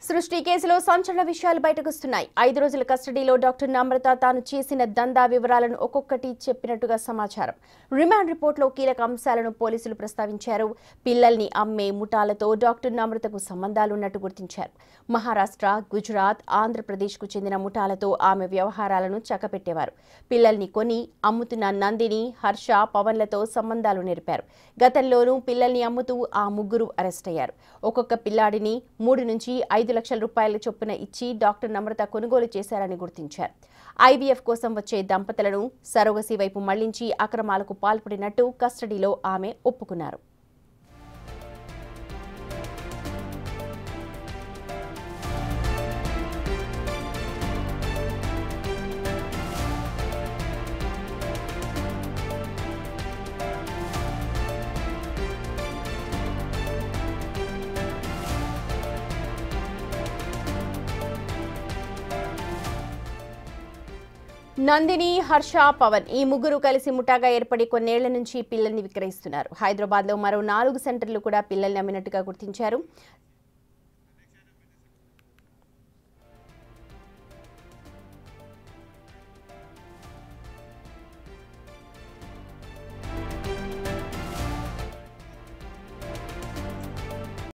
సృష్టి కేసులో సంచలన విషయాలు బయటకు వస్తున్నాయి. 5 రోజుల కస్టడీలో డాక్టర్ నమ్రత తాను చేసిన దందా వివరాలను ఒక్కొక్కటి చెప్పినట్టుగా సమాచారం. రిమాండ్ రిపోర్టులో కీలక అంశాలను పోలీసులు ప్రస్తావించారు. పిల్లల్ని అమ్మే ముఠాలతో డాక్టర్ నమ్రతకు సంబంధాలున్నట్టు గుర్తించారు. మహారాష్ట్ర, గుజరాత్, ఆంధ్రప్రదేశ్కు చెందిన ముఠాలతో ఆమె వ్యవహారాలను చక్కపెట్టేవారు. పిల్లల్ని కొని అమ్ముతున్న నందిని, హర్ష, పవన్లతో సంబంధాలు నెరిపారు. గతంలోనూ పిల్లల్ని అమ్ముతూ ఆ ముగ్గురు అరెస్ట్ అయ్యారు. ఒక్కొక్క పిల్లాడిని 3 నుంచి 5 లక్షల రూపాయల చొప్పున ఇచ్చి డాక్టర్ నమ్రత కొనుగోలు చేశారని గుర్తించారు. ఐవీఎఫ్ కోసం వచ్చే దంపతులను సరోగసీ వైపు మళ్లించి అక్రమాలకు పాల్పడినట్టు కస్టడీలో ఆమె ఒప్పుకున్నారు. నందిని, హర్ష, పవన్ ఈ ముగ్గురు కలిసి ముఠాగా ఏర్పడి కొన్నేళ్ల నుంచి పిల్లల్ని విక్రయిస్తున్నారు. హైదరాబాద్లో మరో 4 సెంటర్లు కూడా పిల్లల్ని అమ్మినట్టుగా గుర్తించారు.